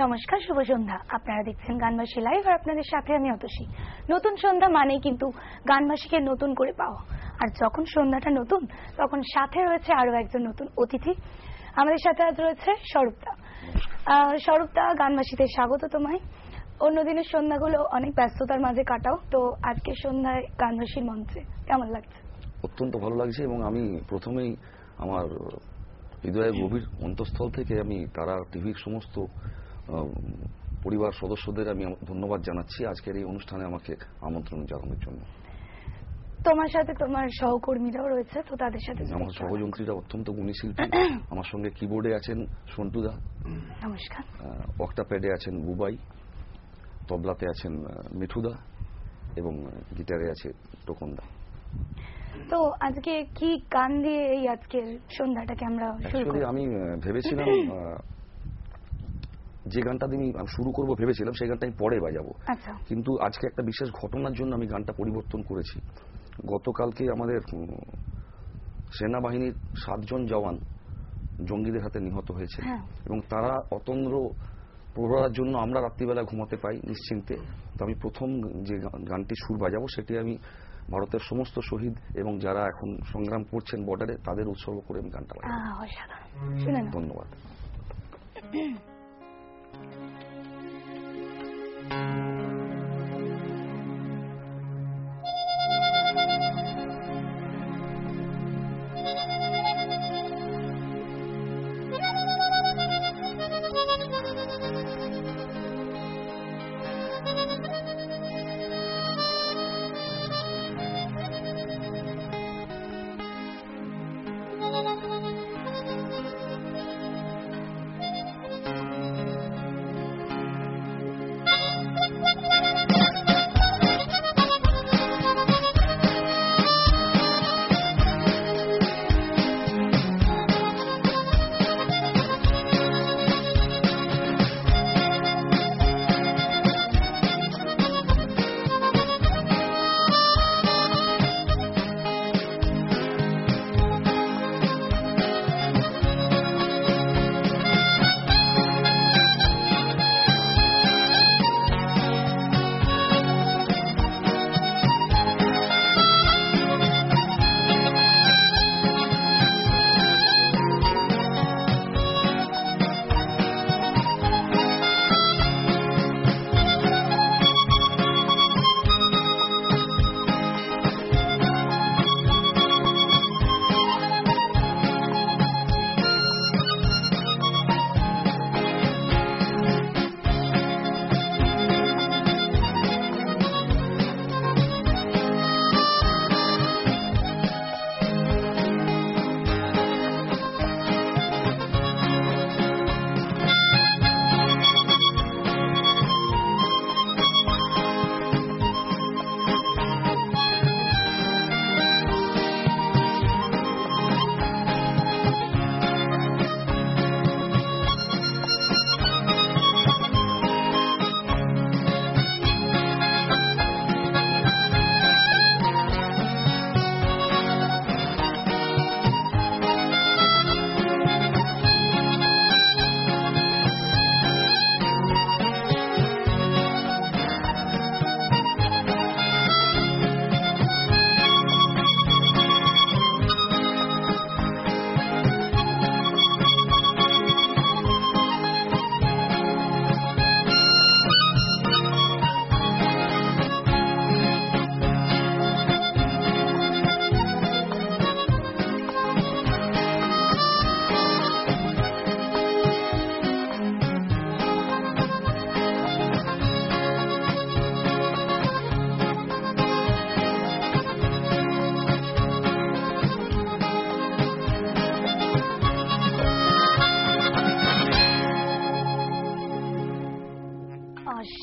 নমস্কার, শুভ সন্ধ্যা। আপনারা দেখছেন গানবাসী লাইভ, আর আপনাদের সাথে আমি অতসী। নতুন সন্ধ্যা মানেই কিন্তু গানবাসীকে নতুন করে পাওয়া, আর যখন সন্ধ্যাটা নতুন তখন সাথে রয়েছে আরো একজন নতুন অতিথি। আমাদের সাথে আজ রয়েছে স্বরূপদা। স্বরূপদা, গানবাসীতে স্বাগত তোমায়। অন্যদিনের সন্ধ্যাগুলো অনেক ব্যস্ততার মাঝে কাটাও, তো আজকে সন্ধ্যায় গানবাসীর মঞ্চে কেমন লাগছে? অত্যন্ত ভালো লাগছে, এবং আমি প্রথমেই আমার হৃদয়ের গভীর অন্তঃস্থল থেকে আমি তারা টিভির সমস্ত পরিবার সদস্যদের আমি ধন্যবাদ জানাচ্ছি আজকের এই অনুষ্ঠানে আমাকে আমন্ত্রণ জানানোর জন্য। তোমার সাথে তোমার সহকর্মীরাও রয়েছে, তো তাদের সাথে আমার সহযন্ত্রীরা অত্যন্ত গুণী শিল্পী। আমার সঙ্গে কিবোর্ডে আছেন সন্টুদা, নমস্কার। অক্টাপ্যাডে আছেন বুবাই, তবলাতে আছেন মিঠুদা, এবং গিটারে আছে টোকনদা। তো আজকে কি গান দিয়ে এই আজকের সন্ধ্যাটাকে আমরা শুরু করব? আমি ভেবেছিলাম যে গানটা আমি শুরু করব ভেবেছিলাম সেই গানটা আমি পরে বাজাবো, কিন্তু আজকে একটা বিশেষ ঘটনার জন্য আমি গানটা পরিবর্তন করেছি। গতকালকে আমাদের সেনাবাহিনীর 7 জন জওয়ান জঙ্গিদের হাতে নিহত হয়েছে, এবং তারা অতন্দ্র প্রহরার জন্য আমরা রাত্রিবেলা ঘুমাতে পাই নিশ্চিন্তে। তো আমি প্রথম যে গানটি সুর বাজাবো সেটি আমি ভারতের সমস্ত শহীদ এবং যারা এখন সংগ্রাম করছেন বর্ডারে তাদের উৎসর্গ করে আমি গানটা বাজাবো। ধন্যবাদ।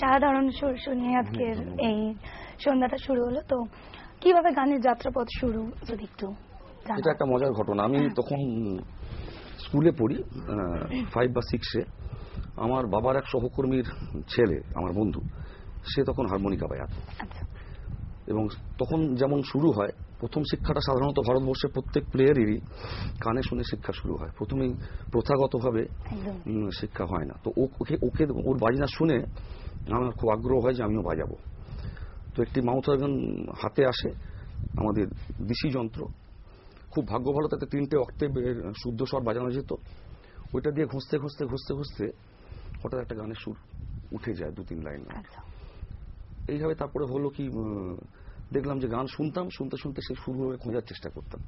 সাধারণ সুর শুনিয়ে আজকের এই সন্ধ্যাটা শুরু হলো। তো কিভাবে গানের যাত্রাপথ শুরু, যদি একটু? এটা একটা মজার ঘটনা। আমি তখন স্কুলে পড়ি, 5 বা 6-এ। আমার বাবার এক সহকর্মীর ছেলে, আমার বন্ধু, সে তখন হারমোনিকা বাজাত, এবং তখন যেমন শুরু হয় প্রথম শিক্ষাটা সাধারণত ভারতবর্ষের প্রত্যেক প্লেয়ারেরই কানে শুনে শিক্ষা শুরু হয়, প্রথমেই প্রথাগতভাবে শিক্ষা হয় না। তো ওকে ওর বাজনা শুনে আমার খুব আগ্রহ হয় যে আমিও বাজাবো। তো একটি মাউথ অর্গান হাতে আসে, আমাদের দিশি যন্ত্র, খুব ভাগ্য ভালো, তাতে 3টে অক্টেভের শুদ্ধ স্বর বাজানো যেত। ওইটা দিয়ে ঘষতে ঘষতে ঘষতে ঘষতে হঠাৎ একটা গানের সুর উঠে যায় 2-3 লাইন। এইভাবে তারপরে হলো কি, দেখলাম যে গান শুনতাম, শুনতে শুনতে সেই সুরভাবে খোঁজার চেষ্টা করতাম।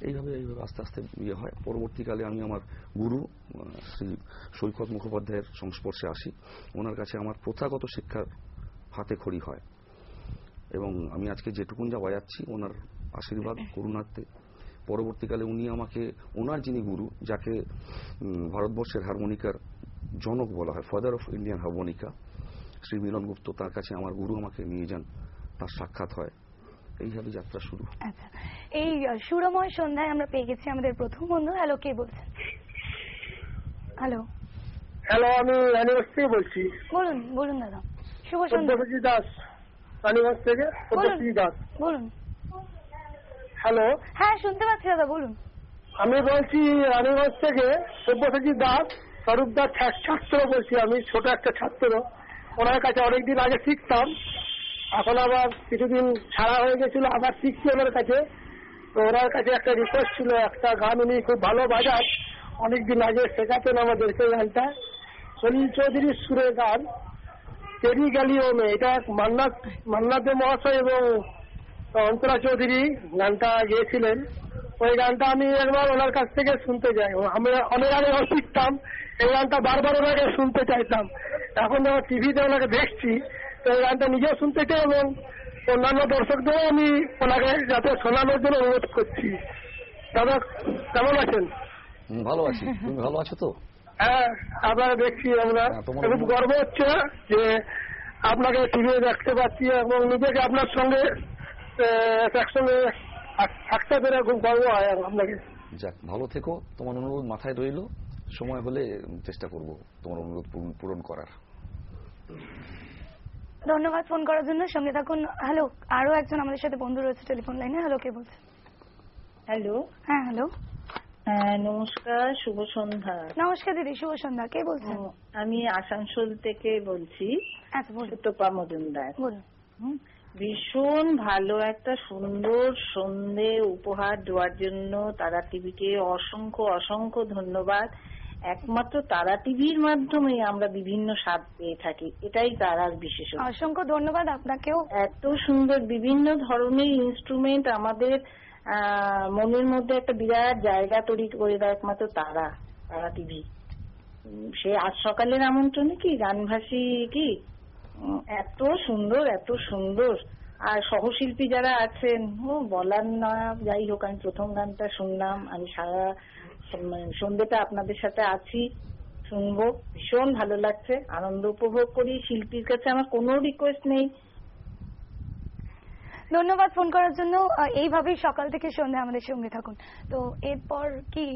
এইভাবে আস্তে আস্তে ইয়ে হয়। পরবর্তীকালে আমি আমার গুরু শ্রী সৈকত মুখোপাধ্যায়ের সংস্পর্শে আসি। ওনার কাছে আমার প্রথাগত শিক্ষার হাতে খড়ি হয় এবং আমি আজকে যেটুকুন যা বাজাচ্ছি ওনার আশীর্বাদ করুণার্থে। পরবর্তীকালে উনি আমাকে, ওনার যিনি গুরু, যাকে ভারতবর্ষের হারমোনিকার জনক বলা হয়, father of Indian harmonica, Shri Milan Gupta, তার কাছে আমার গুরু আমাকে নিয়ে যান, তার সাক্ষাৎ হয়। এইভাবে যাত্রা শুরু। আচ্ছা, এই সুরময় সন্ধ্যায় আমরা পেয়ে গেছি আমাদের প্রথম বন্ধু। হ্যালো, কে বলছেন? হ্যালো। হ্যালো, আমি রানীগঞ্জ থেকে বলছি। বলুন বলুন দাদা। শুভ সন্ধ্যা। সব্যসাচী দাস, রানীগঞ্জ থেকে সব্যসাচী দাস। বলুন। হ্যালো। হ্যাঁ, শুনতে পাচ্ছি দাদা, বলুন। আমি বলছি রানীগঞ্জ থেকে সব্যসাচী দাস, স্বরূপদার ছাত্র বলছি। আমি ছোট একটা ছাত্র, ওনার কাছে অনেকদিন আগে শিখতাম, এখন আবার কিছুদিন ছাড়া হয়ে গেছিল, আবার শিখছি ওনার কাছে। তো ওনার কাছে একটা রিকোয়েস্ট ছিল, একটা গান উনি খুব ভালো বাজান, অনেকদিন আগে শেখাতেন আমাদেরকে গানটা, সলিল চৌধুরীর সুরের গান তেরি গালিও মে। এটা মান্নাত দে মহাশয় এবং অন্তরা চৌধুরী গানটা গেয়েছিলেন। ওই গানটা আমি একবার ওনার কাছ থেকে শুনতে যাই। আমি অনেক আগে শিখতাম, এই গানটা বারবার ওনাকে শুনতে চাইতাম। এখন যখন টিভিতে ওনাকে দেখছি, তো এই গানটা নিজেও শুনতে চাই এবং অন্যান্য দর্শকদেরও আমি ওনাকে যাতে শোনানোর জন্য অনুরোধ করছি। দাদা কেমন আছেন? ভালো আছি, তুমি ভালো আছো তো? হ্যাঁ, আপনারা দেখছি আমরা, খুব গর্ব হচ্ছে যে আপনাকে টিভিতে দেখতে পাচ্ছি এবং নিজেকে আপনার সঙ্গে একসঙ্গে থাকতে পেরে খুব গর্ব হয় আপনাকে। যাক, ভালো থেকো, তোমার অনুরোধ মাথায় রইল, সময় হলে চেষ্টা করব তোমার অনুরোধ পূরণ করার। ধন্যবাদ ফোন করার জন্য, সঙ্গে থাকুন। হ্যালো, আরো একজন আমাদের সাথে বন্ধু রয়েছে টেলিফোন লাইনে। হ্যালো, কে বলছেন? হ্যালো। হ্যাঁ, হ্যালো। হ্যাঁ, নমস্কার, শুভ সন্ধ্যা। নমস্কার দিদি, শুভ সন্ধ্যা। কে বলছেন? আমি আসানসোল থেকে বলছি। আচ্ছা, বলুন। সুতপা মজুমদার। বলুন। ভীষণ ভালো একটা সুন্দর সন্ধে উপহার দেওয়ার জন্য তারা টিভিকে অসংখ্য অসংখ্য ধন্যবাদ। একমাত্র তারা টিভির মাধ্যমে আমরা বিভিন্ন স্বাদ পেয়ে থাকি, এটাই তারার বিশেষত্ব। অসংখ্য ধন্যবাদ আপনাকেও। এত সুন্দর বিভিন্ন ধরনের ইনস্ট্রুমেন্ট আমাদের মনের মধ্যে একটা বিরাট জায়গা তৈরি করে দেয় একমাত্র তারা টিভি। সে আজ সকালের আমন্ত্রণে কি গানভাসী কি এত সুন্দর এত সুন্দর। আর সহশিল্পী যারা আছেন, বলার না। যাই হোক, আমি প্রথম গানটা শুনলাম, আমি সারা সন্ধ্যেটা আপনাদের সাথে আছি, শুনবো, ভীষণ ভালো লাগছে, আনন্দ উপভোগ করি। শিল্পীর কাছে আমার কোনো রিকোয়েস্ট নেই। ধন্যবাদ ফোন করার জন্য। এইভাবেই সকাল থেকে সন্ধ্যা আমাদের সঙ্গে থাকুন। তো এরপর কি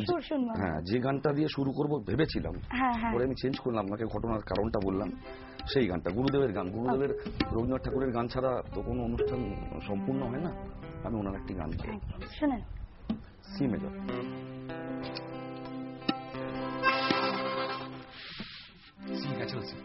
সুর শুনবো? হ্যাঁ, যে গানটা দিয়ে শুরু করব ভেবেছিলাম, পরে আমি চেঞ্জ করলাম, আপনাকে ঘটনার কারণটা বললাম। সেই গানটা গুরুদেবের গান। গুরুদেবের, রবীন্দ্রনাথ ঠাকুরের গান ছাড়া তো কোনো অনুষ্ঠান সম্পূর্ণ হয় না। আমি ওনার একটি গান শুনেন, C major. C natural C.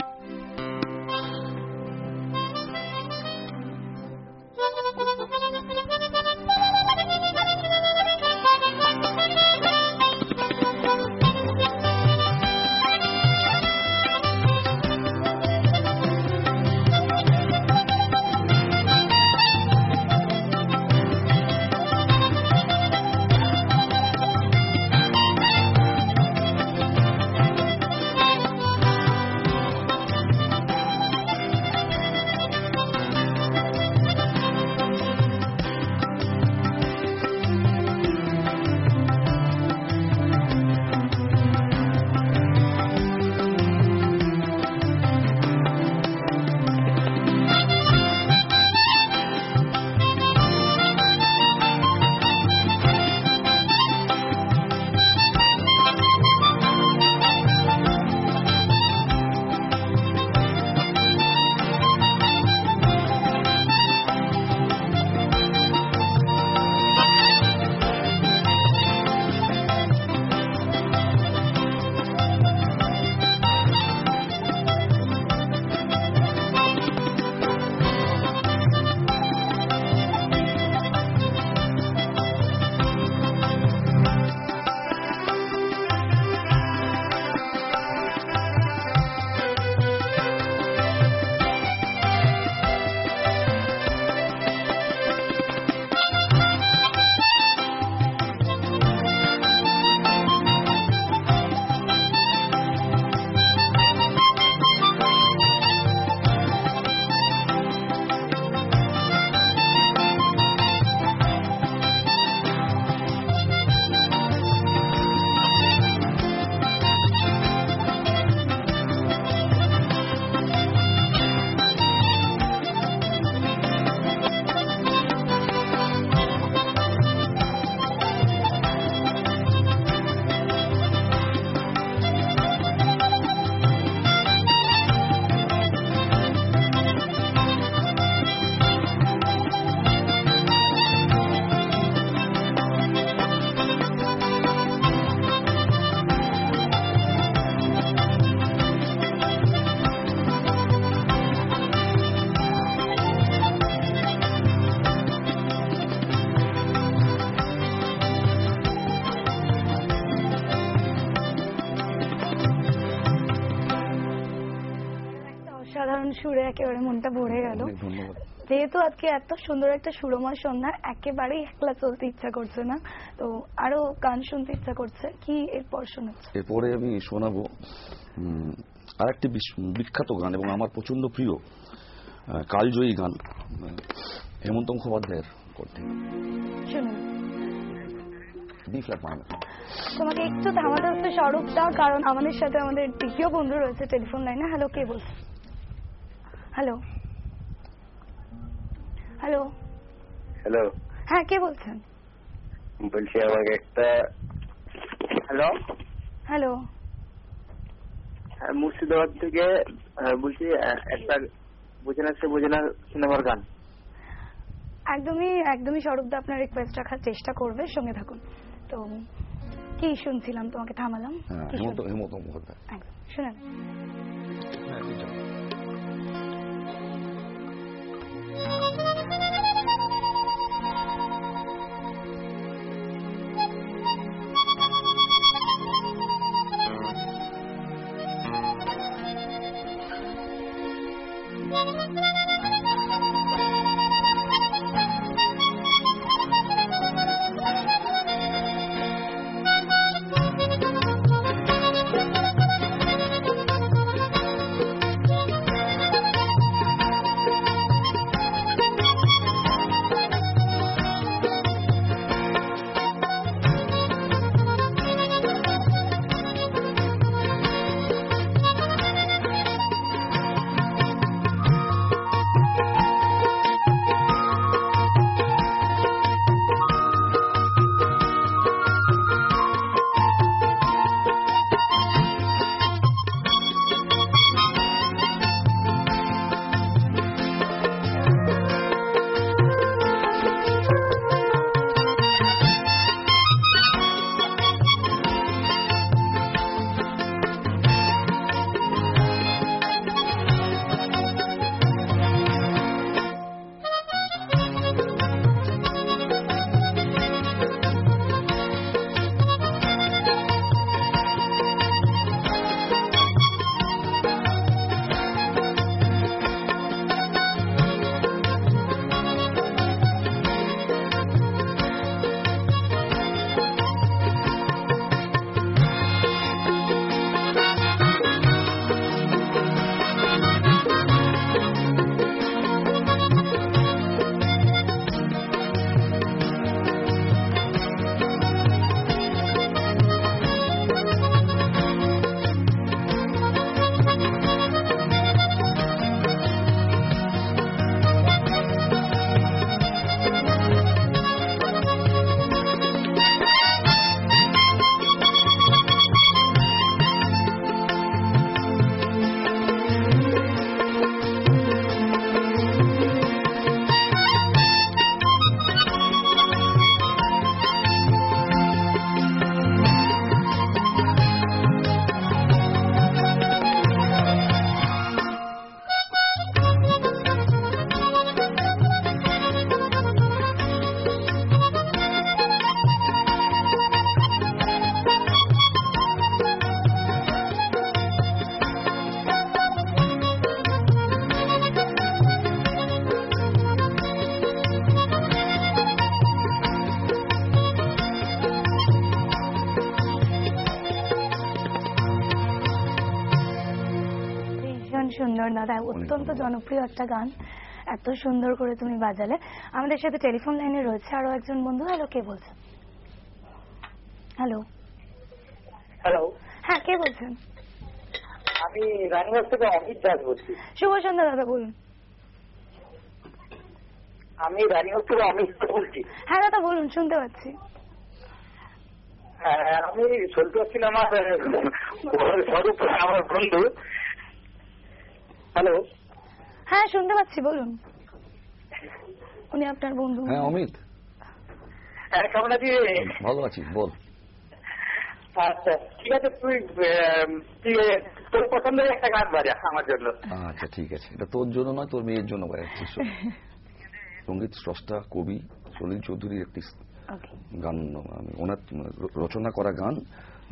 অসাধারণ সুরে একেবারে মনটা ভরে গেল। ধন্যবাদ। যেহেতু আজকে এত সুন্দর একটা সুরময় সন্ধ্যা, একেবারেই একলা চলতে ইচ্ছা করছে না, তো আরো গান শুনতে ইচ্ছা করছে। কি এরপর শোনাচ্ছ? এরপরে আমি শোনাবো আরেকটি বিখ্যাত গান এবং আমার প্রচন্ড প্রিয় কালজয়ী গান, হেমন্ত মুখোপাধ্যায়ের কণ্ঠে, শুনুন। B flat minor. তোমাকে একটু থামাতে হচ্ছে স্বরূপদা, কারণ আমাদের সাথে আমাদের দ্বিতীয় বন্ধু রয়েছে টেলিফোন লাইনে। হ্যালো, কে বলছে? হ্যালো হ্যালো হ্যালো, হ্যাঁ, কে বলছেন? বলছি আমাকে একটা, হ্যালো হ্যালো, মুর্শিদাবাদ থেকে বলছি, একটা বোঝে না সিনেমার গান। একদমই স্বরূপদা আপনার রিকোয়েস্ট রাখার চেষ্টা করবে, সঙ্গে থাকুন। তো কি শুনছিলাম, তোমাকে থামালাম। হেমন্ত মুখোপাধ্যায়, একদম শুনেন। সুন্দর দাদা, অত্যন্ত জনপ্রিয় একটা গান, এত সুন্দর করে তুমি বাজালে। আমাদের সাথে টেলিফোন লাইনে রয়েছে আরো একজন বন্ধু। হ্যালো, কে বলছেন? হ্যালো হ্যালো, হ্যাঁ, কে বলছেন? আমি রানীগঞ্জ থেকে অমিত দাস বলছি। শুভ সন্ধ্যা দাদা, বলুন। আমি রানীগঞ্জ থেকে অমিত দাস বলছি। হ্যাঁ দাদা, বলুন, শুনতে পাচ্ছি। আমি শুনতে পাচ্ছিলাম আমার স্বরূপ, আমার বন্ধু। হ্যালো, হ্যাঁ শুনতে পাচ্ছি, বলুন। উনি আপনার বন্ধু? হ্যাঁ অমিত, কেমন আছিস? ভালো আছি, বল। আচ্ছা ঠিক আছে, তুই তোর পছন্দের একটা গান বাজা আমার জন্য। আচ্ছা ঠিক আছে, এটা তোর জন্য নয়, তোর মেয়ের জন্য বাজাচ্ছি। সঙ্গীত স্রষ্টা কবি সলিল চৌধুরীর একটি গান, আমি ওনার রচনা করা গান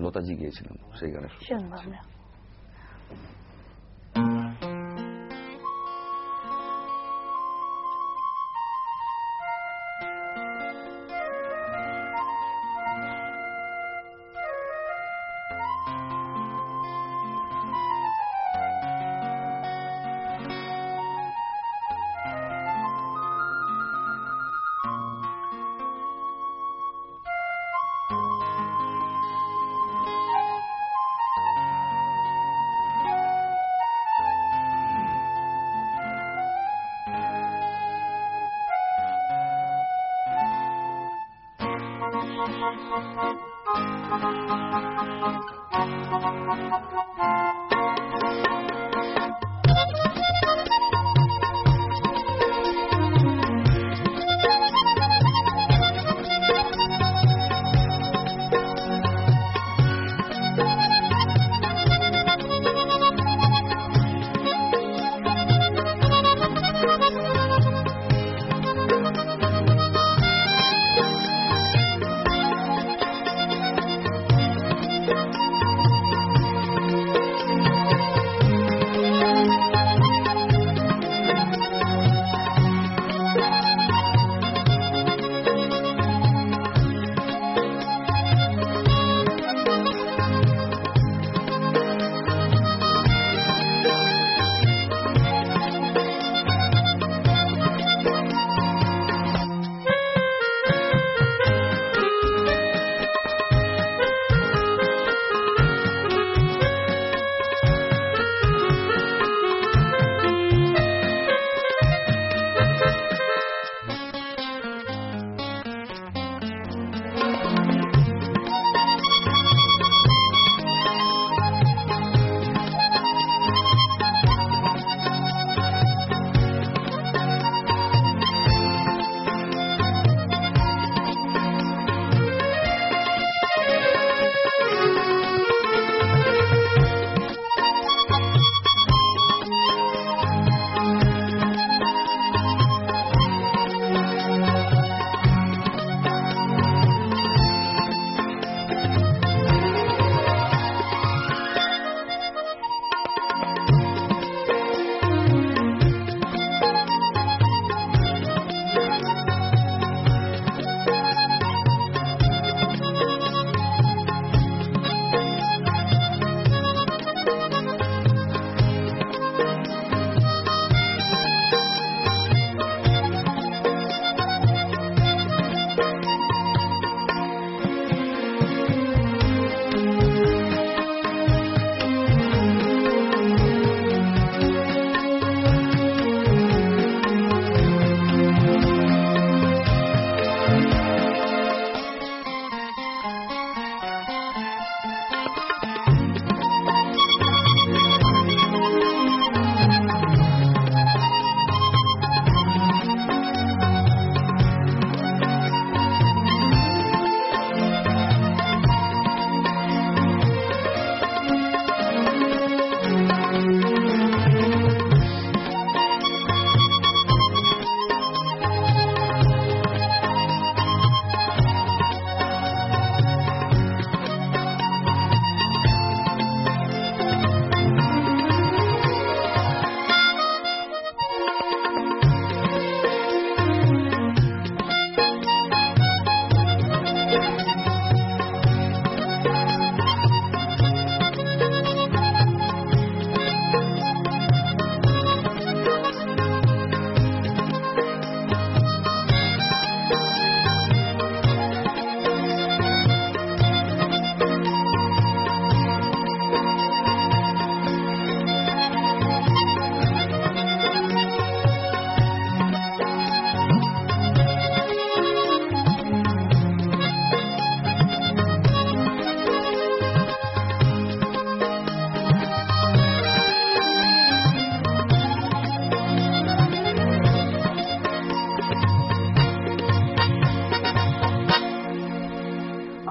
লতাজি গিয়েছিলেন, সেই গানে শুনবো আমরা।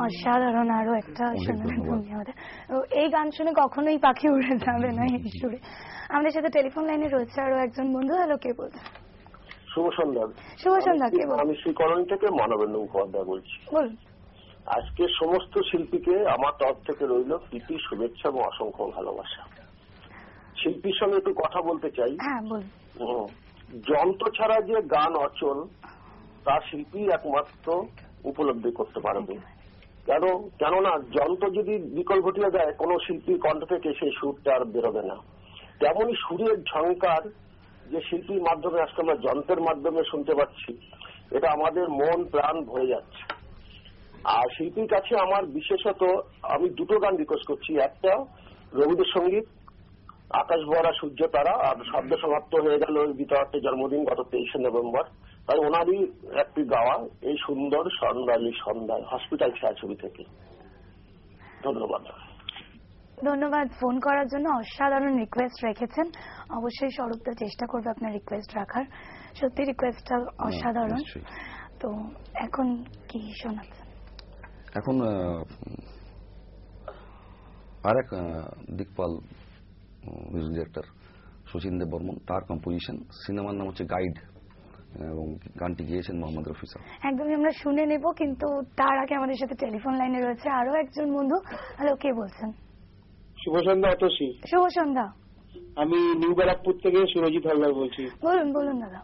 অসাধারণ আরো একটা শুনলেন আমাদের। এই গান শুনে কখনোই পাখি উড়ে যাবে না এই সুরে। আমাদের সাথে টেলিফোন লাইনে রয়েছে আরো একজন বন্ধু। হ্যালো, কে বলছেন? শুভ সন্ধ্যা। শুভ সন্ধ্যা, কে বলছেন? আমি শ্রীকরণ থেকে মানবেন্দ্র মুখোপাধ্যায় বলছি। বলুন। আজকে সমস্ত শিল্পীকে আমার তরফ থেকে রইল প্রীতি, শুভেচ্ছা এবং অসংখ্য ভালোবাসা। শিল্পীর সঙ্গে একটু কথা বলতে চাই। হ্যাঁ বলুন। যন্ত্র ছাড়া যে গান অচল তা শিল্পী একমাত্র উপলব্ধি করতে পারবে। কেননা যন্ত্র যদি বিকল ঘটিয়ে দেয় কোনো শিল্পীর কণ্ঠ থেকে সেই সুরটা আর বেরোবে না। তেমনই সুরের ঝংকার যে শিল্পীর মাধ্যমে আজকে আমরা যন্ত্রের মাধ্যমে শুনতে পাচ্ছি, এটা আমাদের মন প্রাণ ভরে যাচ্ছে। আর শিল্পীর কাছে আমার বিশেষত আমি দুটো গান রিকোয়েস্ট করছি। একটা রবীন্দ্রসঙ্গীত আকাশ ভরা সূর্য তারা, আর শব্দ সমাপ্ত হয়ে গেল বিতরাটের জন্মদিন গত 23শে নভেম্বর, তাই ওনারই একটি গাওয়া এই সুন্দর স্বর্ণালী সন্ধ্যায় হসপিটাল ছায়াছবি থেকে। ধন্যবাদ। ধন্যবাদ ফোন করার জন্য। অসাধারণ রিকোয়েস্ট রেখেছেন, অবশ্যই স্বরূপদা চেষ্টা করবে আপনার রিকোয়েস্ট রাখার। সত্যি রিকোয়েস্টটা অসাধারণ। তো এখন কি শোনাচ্ছেন? এখন আরেক দিকপাল মিউজিক ডিরেক্টর শচীন দেব বর্মন, তার কম্পোজিশন, সিনেমার নাম হচ্ছে গাইড এবং গানটি গিয়েছেন মোহাম্মদ রফি সাহেব। একদমই আমরা শুনে নেব, কিন্তু তার আগে আমাদের সাথে টেলিফোন লাইনে রয়েছে আরো একজন বন্ধু। হ্যালো, কে বলছেন? শুভ সন্ধ্যা অতসী। শুভ সন্ধ্যা। আমি নিউ ব্যারাকপুর থেকে সুরজিৎ হালদার বলছি। বলুন বলুন দাদা।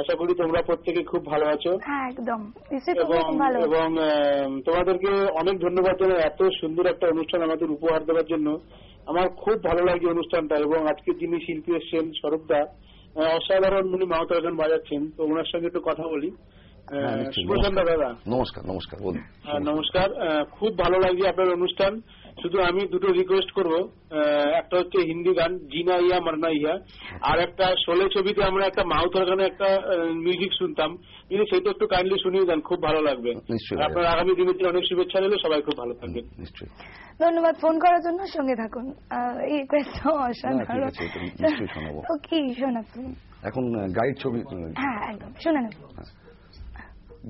আশা করি তোমরা প্রত্যেকে খুব ভালো আছো। হ্যাঁ একদম, এবং তোমাদেরকে অনেক ধন্যবাদ জানাই এত সুন্দর একটা অনুষ্ঠান আমাদের উপহার দেওয়ার জন্য। আমার খুব ভালো লাগে অনুষ্ঠানটা, এবং আজকে যিনি শিল্পী এসছেন স্বরূপদা, অসাধারণ উনি মাউথ অর্গান বাজাচ্ছেন, তো ওনার সঙ্গে একটু কথা বলি। শুভ সন্ধ্যা দাদা। নমস্কার। নমস্কার, বলুন। নমস্কার। খুব ভালো লাগছে আপনার অনুষ্ঠান। শুধু আমি দুটো রিকোয়েস্ট করব, একটা হচ্ছে হিন্দি গান জিনা ইয়া মারনা ইয়া, আর একটা শোলে ছবিতে আমরা একটা মাউথ অর্গানে একটা মিউজিক শুনতাম, যদি সেটা একটু কাইন্ডলি শুনিয়ে দেন খুব ভালো লাগবে। আপনার আগামী দিনের অনেক শুভেচ্ছা রইল, সবাই খুব ভালো থাকবেন। নিশ্চয়ই। ধন্যবাদ ফোন করার জন্য, সঙ্গে থাকুন। এই রিকোয়েস্টটা অসাধারণ। কি শোনাচ্ছেন এখন? গাইড ছবি। হ্যাঁ একদম শুনে নেব।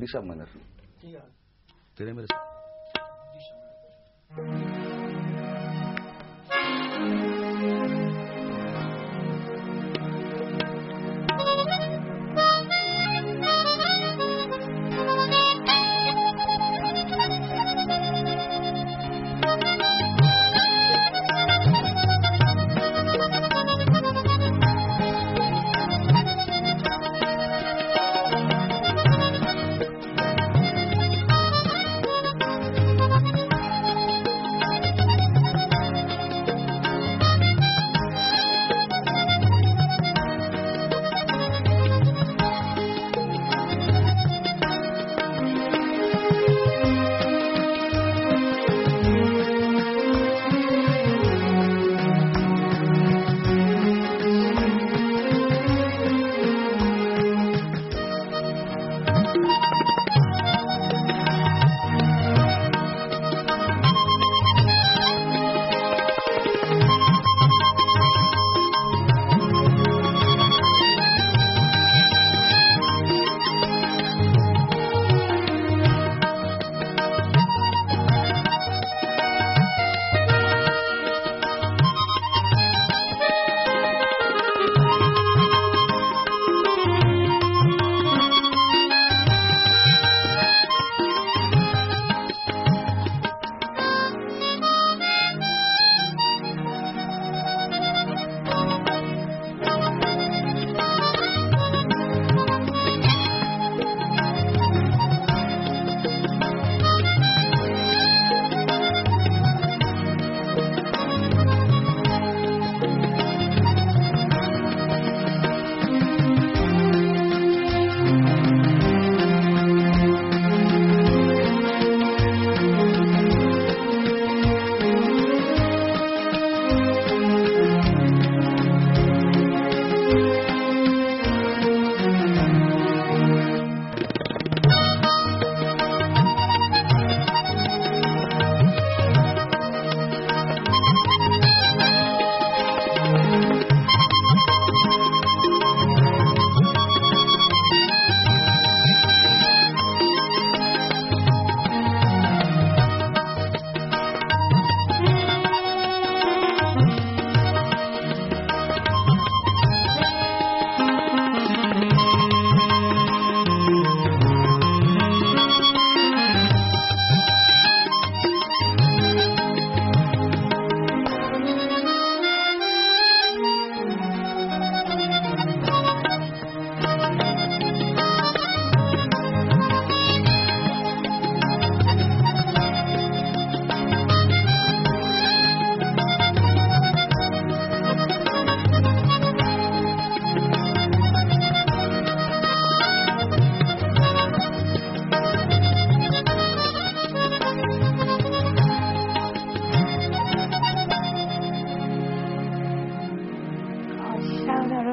দিশা মাইনার তেরে মেরে।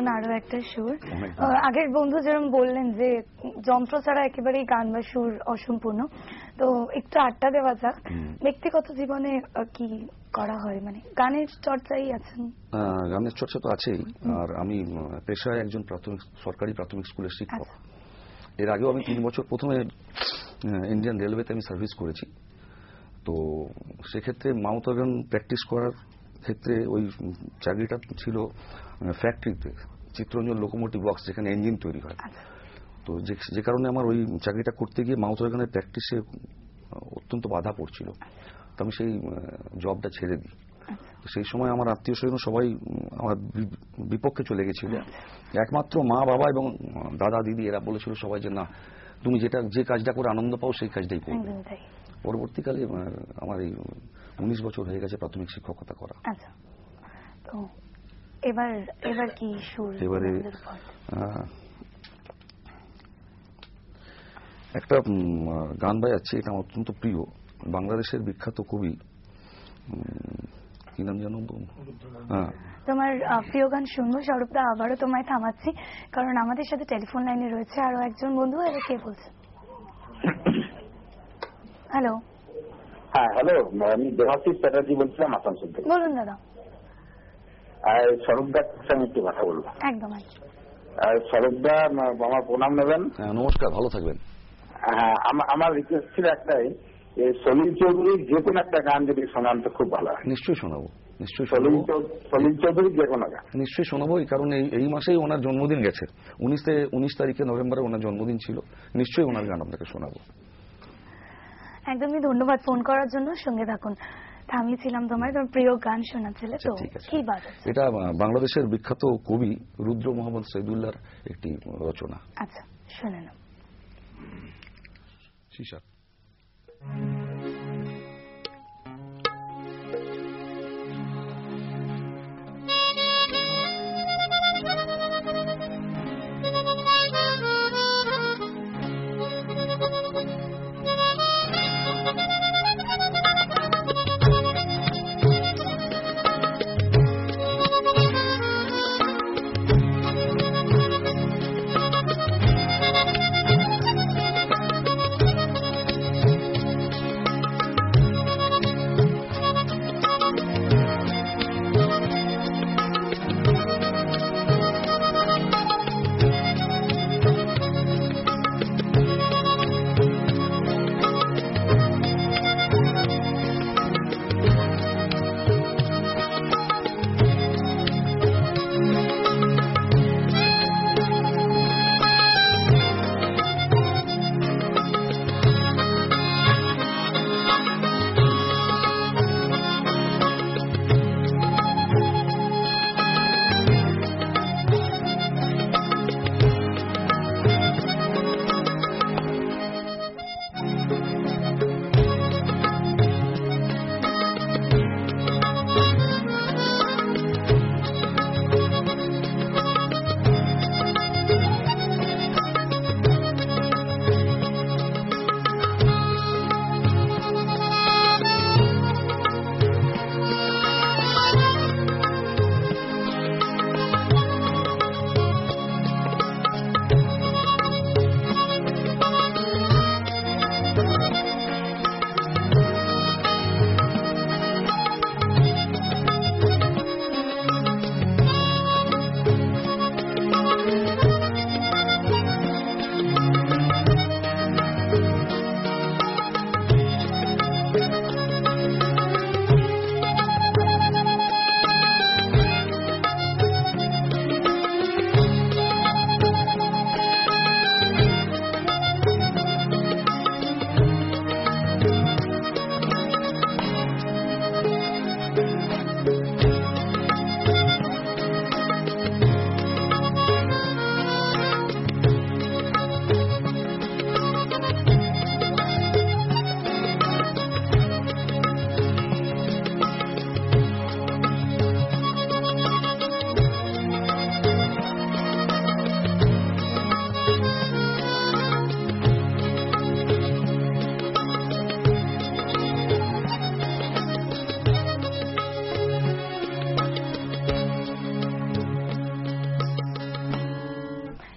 দারুণ আরো একটা সুর। আগের বন্ধু যেরকম বললেন যে যন্ত্র ছাড়া একেবারেই গান বা সুর অসম্পূর্ণ, তো একটু আড্ডা দেওয়া যাক। ব্যক্তিগত জীবনে কি করা হয়, মানে গানের চর্চাই আছেন? গানের চর্চা তো আছেই, আর আমি পেশায় একজন সরকারি প্রাথমিক স্কুলের শিক্ষক। এর আগেও আমি 3 বছর প্রথমে ইন্ডিয়ান রেলওয়েতে আমি সার্ভিস করেছি। তো সেক্ষেত্রে মাউথ অর্গান প্র্যাকটিস করার ক্ষেত্রে ওই চাকরিটা ছিল ফ্যাক্টরিতে, চিত্তরঞ্জন লোকোমোটিভ ওয়ার্কস, যেখানে ইঞ্জিন তৈরি হয়। তো যে কারণে আমার ওই চাকরিটা করতে গিয়ে মাউথ অর্গানের প্র্যাকটিসে অত্যন্ত বাধা পড়ছিল, তো আমি সেই জবটা ছেড়ে দিই। সেই সময় আমার আত্মীয় স্বজন সবাই আমার বিপক্ষে চলে গেছিল। একমাত্র মা, বাবা এবং দাদা, দিদি এরা বলেছিল সবাই যে না, তুমি যে কাজটা করে আনন্দ পাও সেই কাজটাই করবে। পরবর্তীকালে আমার এই 19 বছর হয়ে গেছে প্রাথমিক শিক্ষকতা করা। আচ্ছা, তো এবার কি সুর? এবারে একটা গান বাজাচ্ছি, এটা আমার অত্যন্ত প্রিয়। বাংলাদেশের বিখ্যাত কবি, কি নাম জানো? তোমার প্রিয় গান শুনবো স্বরূপদা। আবারও তোমায় থামাচ্ছি, কারণ আমাদের সাথে টেলিফোন লাইনে রয়েছে আরো একজন বন্ধু। এবার কে বলছে? হ্যালো। হ্যাঁ, হ্যালো, আমি দেবাশিস চ্যাটার্জি বলছিলাম আসানসোল থেকে। বলুন দাদা। স্বরূপদার সঙ্গে একটু কথা বলবো। একদম। স্বরূপদা, আমার প্রণাম নেবেন। নমস্কার, ভালো থাকবেন। হ্যাঁ, আমার রিকোয়েস্ট ছিল একটাই, সলিল চৌধুরীর যে কোনো একটা গান যদি শোনান তো খুব ভালো হয়। নিশ্চয়ই শোনাবো, নিশ্চয়ই সলিল চৌধুরীর যে কোনো গান নিশ্চয়ই শোনাবো। এই কারণে এই মাসেই ওনার জন্মদিন গেছে, 19 তারিখে নভেম্বরে ওনার জন্মদিন ছিল। নিশ্চয়ই ওনার গান আপনাকে শোনাবো। একদমই ধন্যবাদ ফোন করার জন্য। সঙ্গে থাকুন। থামিয়েছিলাম তোমার প্রিয় গান শোনাচ্ছিল, তো কি বাজাচ্ছে? এটা বাংলাদেশের বিখ্যাত কবি রুদ্র মোহাম্মদ সৈদুল্লাহর একটি রচনা। আচ্ছা, শুনে নাও। শিশা।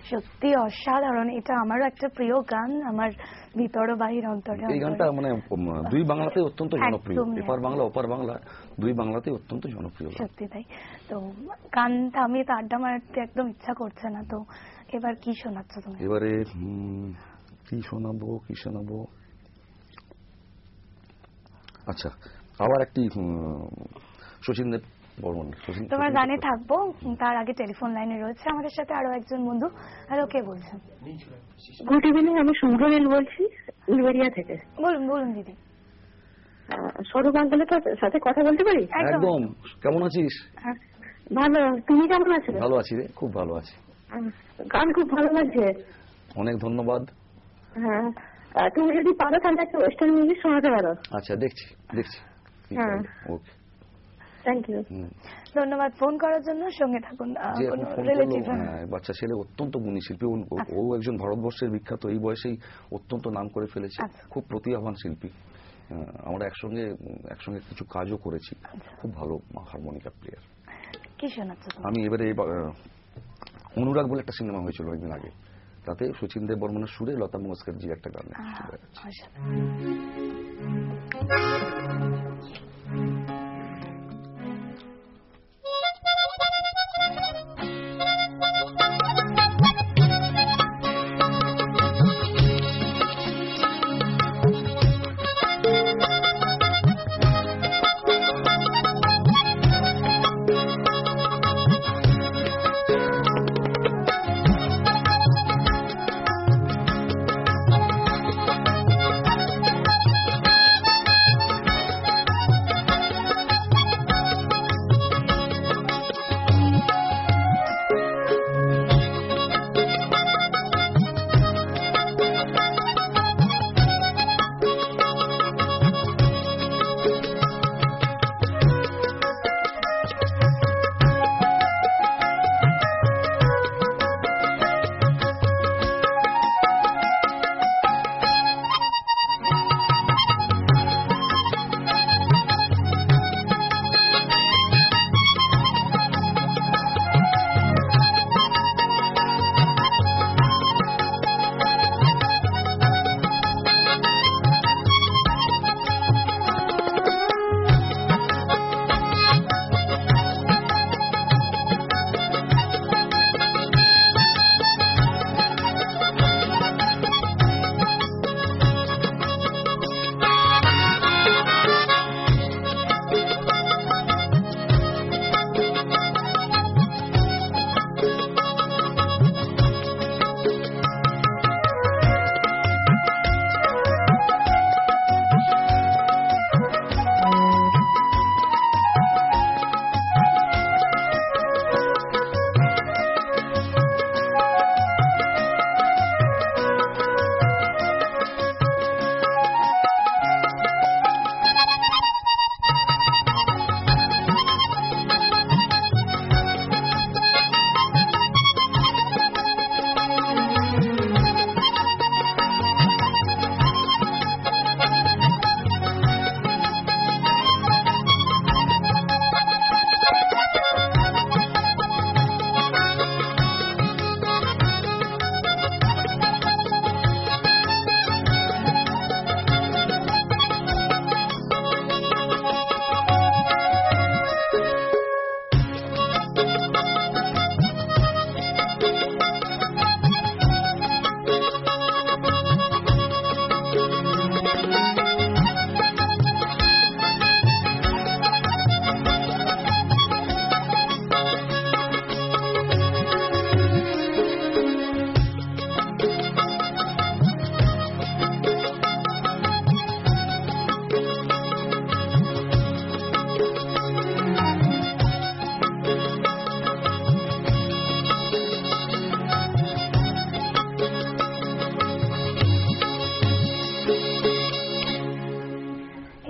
সত্যি অসাধারণ, এটা আমারও একটা প্রিয় গান, আমার ভিতর বাহির অন্তরে। এই গানটা মানে দুই বাংলাতেই অত্যন্ত জনপ্রিয়, এপার বাংলা ওপার বাংলা দুই বাংলাতেই অত্যন্ত জনপ্রিয়। সত্যি তাই। তো গান থামিয়ে তো আড্ডা মারতে একদম ইচ্ছা করছে না, তো এবার কি শোনাচ্ছ তুমি? এবারে কি শোনাবো, আচ্ছা আবার একটি শচীন দেব বর্মন। তোমার গানে থাকবো, তার আগে টেলিফোন লাইনে রয়েছে আমাদের সাথে আরো একজন বন্ধু। হ্যালো, কে বলছেন? গুড ইভিনিং, আমি শুভ্রনীল বলছি উলবেড়িয়া থেকে। বলুন দিদি। সৌরভ আঙ্কেলের সাথে কথা বলতে পারি? একদম। কেমন আছিস? ভালো, তুমি কেমন আছো? ভালো আছি রে, খুব ভালো আছি। গান খুব ভালো লাগছে। অনেক ধন্যবাদ। হ্যাঁ, তুমি যদি পারো তাহলে একটা ওয়েস্টার্ন মিউজিক শোনাতে পারো। আচ্ছা, দেখছি। হ্যাঁ, ওকে, থ্যাংক ইউ। ধন্যবাদ ফোন করার জন্য। সঙ্গে থাকুন। বাচ্চা ছেলে অত্যন্ত গুণী শিল্পী, ও একজন ভারতবর্ষের বিখ্যাত, এই বয়সেই অত্যন্ত নাম করে ফেলেছে, খুব প্রতিভাবান শিল্পী। আমরা একসঙ্গে কিছু কাজও করেছি, খুব ভালো হারমোনিকা প্লেয়ার। কি শোনাচ্ছ? আমি এবারে অনুরাগ বলে একটা সিনেমা হয়েছিল অনেকদিন আগে, তাতে শচীন দেব বর্মনের সুরে লতা মঙ্গেশকর জি একটা গান।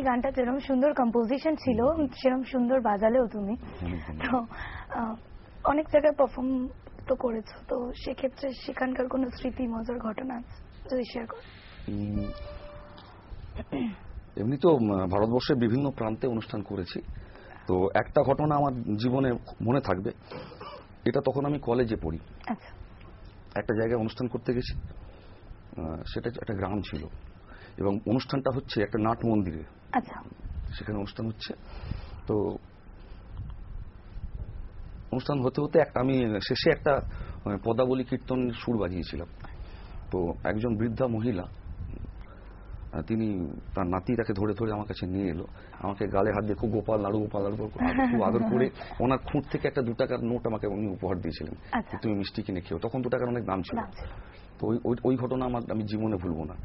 গানটা যেরকম সুন্দর কম্পোজিশন ছিল সেরকম সুন্দর বাজালেও তুমি, তো অনেক জায়গায় পারফর্ম তো করেছো, তো সেক্ষেত্রে সেখানকার কোনো স্মৃতি মজার ঘটনা যদি শেয়ার করো। এমনি তো ভারতবর্ষের বিভিন্ন প্রান্তে অনুষ্ঠান করেছি, তো একটা ঘটনা আমার জীবনে মনে থাকবে। এটা তখন আমি কলেজে পড়ি। একটা জায়গায় অনুষ্ঠান করতে গেছি, সেটা একটা গ্রাম ছিল এবং অনুষ্ঠানটা হচ্ছে একটা নাট মন্দিরে। আচ্ছা। সেখানে অনুষ্ঠান হচ্ছে, তো অনুষ্ঠান হতে হতে আমি শেষে একটা পদাবলী কীর্তন সুর বাজিয়েছিলাম। তো একজন বৃদ্ধা মহিলা, তিনি তার নাতি তাকে ধরে ধরে আমার কাছে নিয়ে এলো, আমাকে গালে হাত দিয়ে খুব গোপাল নাড়ু খুব আদর করে ওনার খুঁট থেকে একটা 2 টাকার নোট আমাকে উনি উপহার দিয়েছিলেন, তুমি মিষ্টি কিনে খেও। তখন 2 টাকার অনেক দাম ছিল। তো ওই ঘটনা আমি জীবনে ভুলবো না,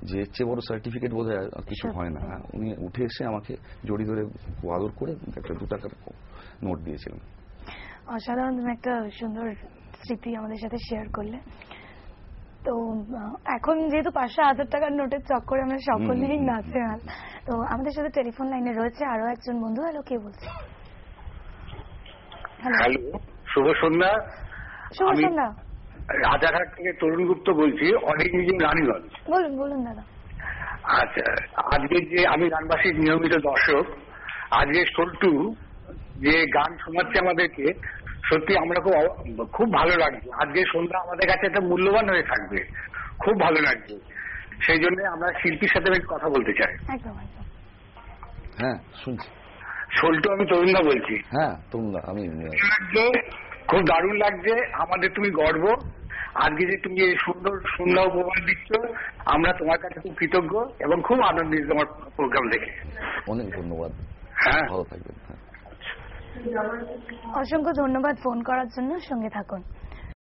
যে এর চেয়ে বড় সার্টিফিকেট বোধ হয় কিছু হয় না। উনি উঠে এসে আমাকে জড়ি ধরে খুব আদর করে একটা 2 টাকার নোট দিয়েছিলেন। অসাধারণ, তুমি একটা সুন্দর স্মৃতি আমাদের সাথে শেয়ার করলে। তো এখন যেহেতু 500-1000 টাকার নোটের চক্করে আমরা সকলেই নাচে, তো আমাদের সাথে টেলিফোন লাইনে রয়েছে আরো একজন বন্ধু। হ্যালো, কে বলছে? হ্যালো, শুভ সন্ধ্যা। শুভ সন্ধ্যা। রাজাঘাট থেকে তরুণ গুপ্ত বলছি, অনেক নিজের রানীগঞ্জ। বলুন বলুন দাদা। আচ্ছা, আজকে যে আমি গানবাসীর নিয়মিত দর্শক, আজকে সল্টু যে গান শোনাচ্ছে আমাদেরকে, সত্যি আমরা খুব ভালো লাগছে। আজকে সন্ধ্যা আমাদের কাছে একটা মূল্যবান হয়ে থাকবে, খুব ভালো লাগছে। সেই জন্য আমরা শিল্পীর সাথে একটু কথা বলতে চাই। হ্যাঁ, শুনছি। সল্টু, আমি তরুণদা বলছি। হ্যাঁ তরুণদা, আমি খুব দারুণ লাগছে আমাদের, তুমি গর্ব। আজকে যে তুমি এই সুন্দর সন্ধ্যা উপহার দিচ্ছ, আমরা তোমার কাছে খুব কৃতজ্ঞ এবং খুব আনন্দিত তোমার প্রোগ্রাম দেখে। অনেক ধন্যবাদ। হ্যাঁ, ভালো থাকবেন। অসংখ্য ধন্যবাদ ফোন করার জন্য, সঙ্গে থাকুন।